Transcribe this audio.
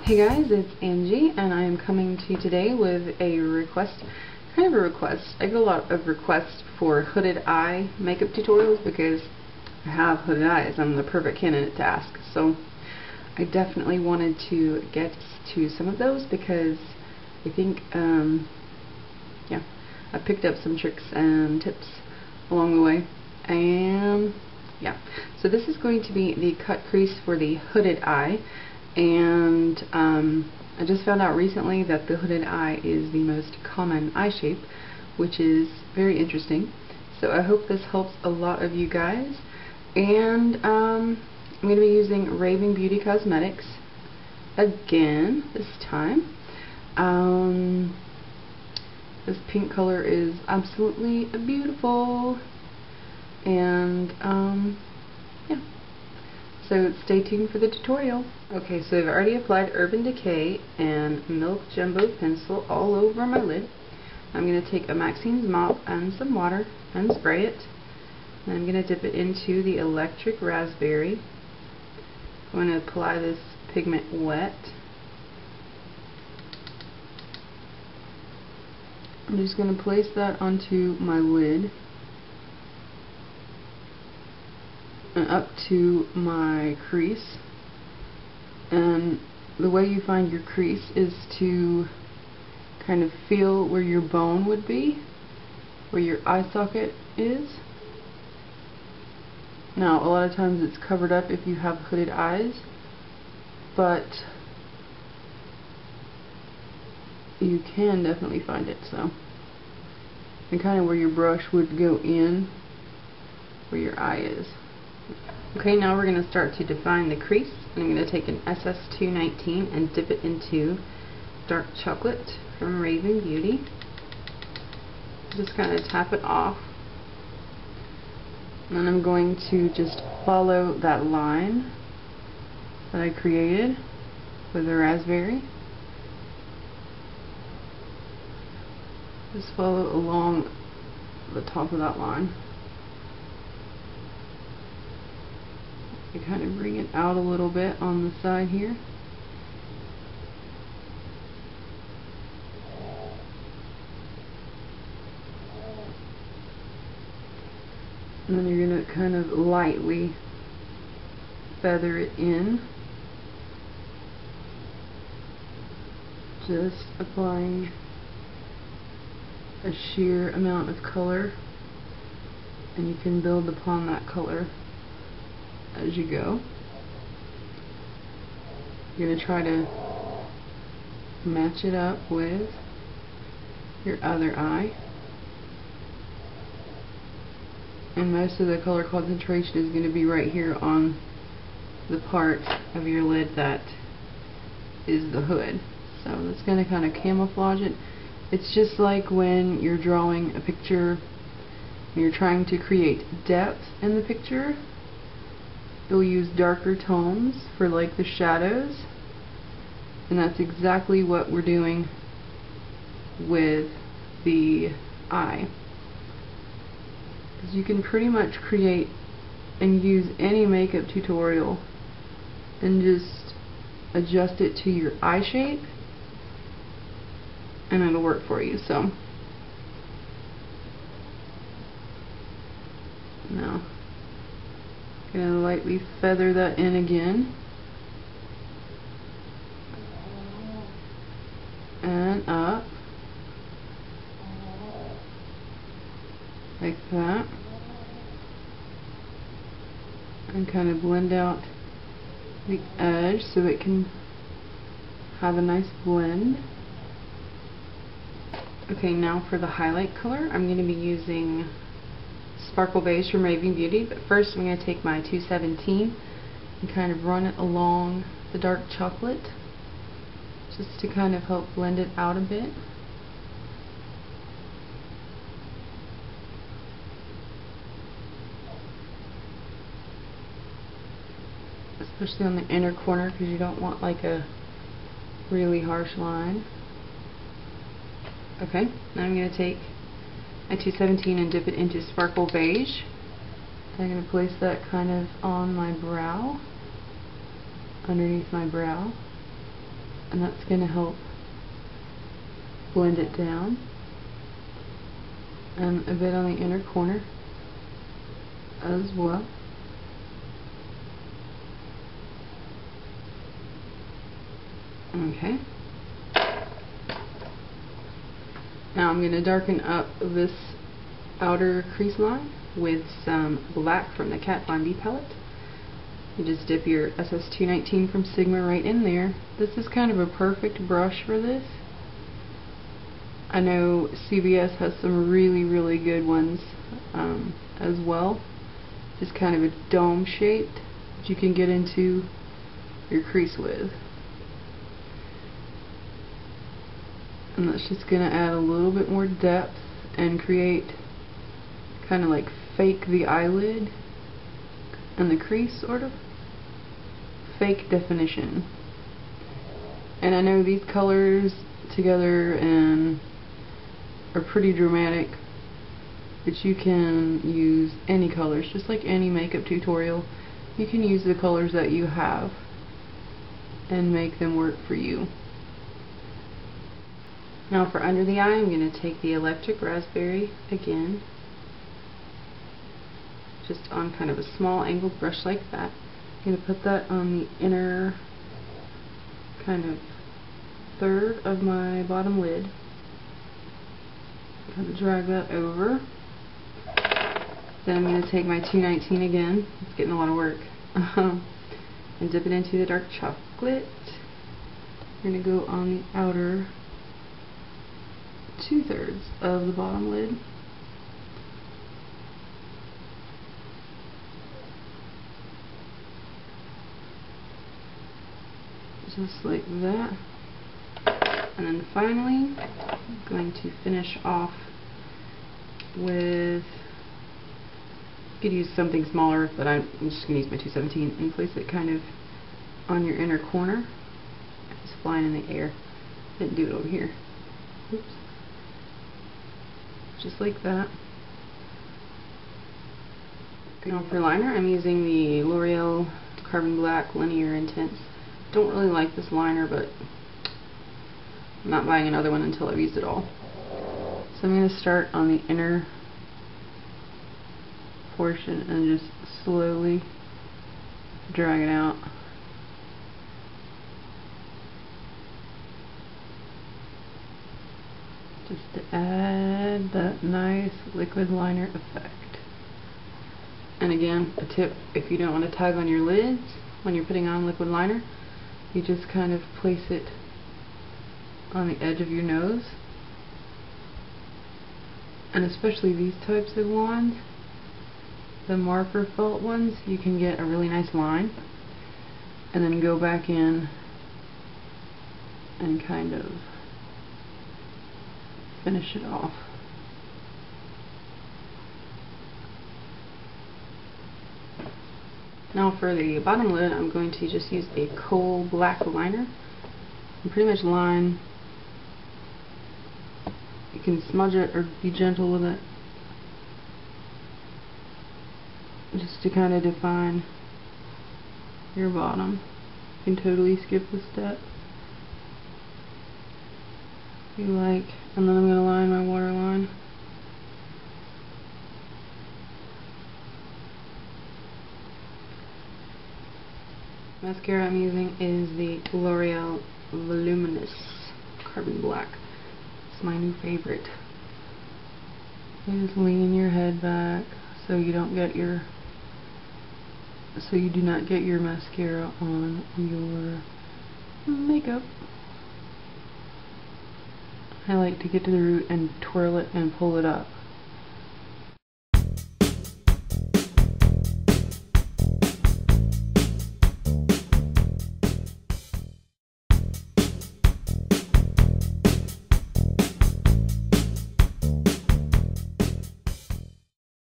Hey guys, it's Angie, and I am coming to you today with a request, kind of a request. I get a lot of requests for hooded eye makeup tutorials because I have hooded eyes. I'm the perfect candidate to ask. So I definitely wanted to get to some of those because I think, yeah, I picked up some tricks and tips along the way. And yeah, so this is going to be the cut crease for the hooded eye. And I just found out recently that the hooded eye is the most common eye shape, which is very interesting. So I hope this helps a lot of you guys. And I'm going to be using Raving Beauty Cosmetics again this time. This pink color is absolutely beautiful. And yeah. So stay tuned for the tutorial. Okay, so I've already applied Urban Decay and Milk Jumbo Pencil all over my lid. I'm going to take a Maxine's mop and some water and spray it. And I'm going to dip it into the Electric Raspberry. I'm going to apply this pigment wet. I'm just going to place that onto my lid and up to my crease. And the way you find your crease is to kind of feel where your bone would be, where your eye socket is. Now, a lot of times it's covered up if you have hooded eyes, but you can definitely find it. So, and kind of where your brush would go in, where your eye is. Okay, now we're going to start to define the crease. And I'm going to take an SS219 and dip it into dark chocolate from Raving Beauty. Just kind of tap it off. And then I'm going to just follow that line that I created with the raspberry. Just follow along the top of that line. You kind of bring it out a little bit on the side here. And then you're going to kind of lightly feather it in. Just applying a sheer amount of color, and you can build upon that color as you go. You're going to try to match it up with your other eye. And most of the color concentration is going to be right here on the part of your lid that is the hood. So that's going to kind of camouflage it. It's just like when you're drawing a picture and you're trying to create depth in the picture. You'll use darker tones for like the shadows, and that's exactly what we're doing with the eye. Because you can pretty much create and use any makeup tutorial and just adjust it to your eye shape and it'll work for you. So now gonna lightly feather that in again, and up like that, and kind of blend out the edge so it can have a nice blend. Okay, now for the highlight color, I'm going to be using Sparkle Beige from Raving Beauty, but first I'm going to take my 217 and kind of run it along the dark chocolate just to kind of help blend it out a bit. Especially on the inner corner, because you don't want like a really harsh line. Okay, now I'm going to take my 217 and dip it into Sparkle Beige. I'm going to place that kind of on my brow, underneath my brow. and that's going to help blend it down, and a bit on the inner corner as well. Okay. Now I'm going to darken up this outer crease line with some black from the Kat Von D palette. You just dip your SS219 from Sigma right in there. This is kind of a perfect brush for this. I know CVS has some really good ones as well. Just kind of a dome shape that you can get into your crease with. And that's just going to add a little bit more depth and create kind of like fake the eyelid and the crease, sort of fake definition. And I know these colors together and are pretty dramatic, but you can use any colors, just like any makeup tutorial. You can use the colors that you have and make them work for you. Now for under the eye, I'm going to take the Electric Raspberry again, just on kind of a small angled brush like that. I'm going to put that on the inner kind of third of my bottom lid. Kind of drag that over. Then I'm going to take my 219 again. It's getting a lot of work. And dip it into the dark chocolate. We're going to go on the outer 2/3 of the bottom lid. Just like that. And then finally, I'm going to finish off with, you could use something smaller, but I'm just going to use my 217 and place it kind of on your inner corner. It's flying in the air. Didn't do it over here. Oops. Just like that. Now for liner, I'm using the L'Oreal Carbon Black Linear Intense. Don't really like this liner, but I'm not buying another one until I've used it all. So I'm going to start on the inner portion and just slowly drag it out. Just to add that nice liquid liner effect. And again, a tip, if you don't want to tug on your lids when you're putting on liquid liner, you just kind of place it on the edge of your nose. And especially these types of wands, the marker felt ones, you can get a really nice line and then go back in and kind of finish it off. Now for the bottom lid, I'm going to just use a coal black liner and pretty much line. You can smudge it or be gentle with it, just to kind of define your bottom. You can totally skip the step if you like. And then I'm going to line my waterline. Mascara I'm using is the L'Oreal Voluminous Carbon Black. It's my new favorite. You just lean your head back so you don't get your, so you do not get your mascara on your makeup. I like to get to the root and twirl it and pull it up.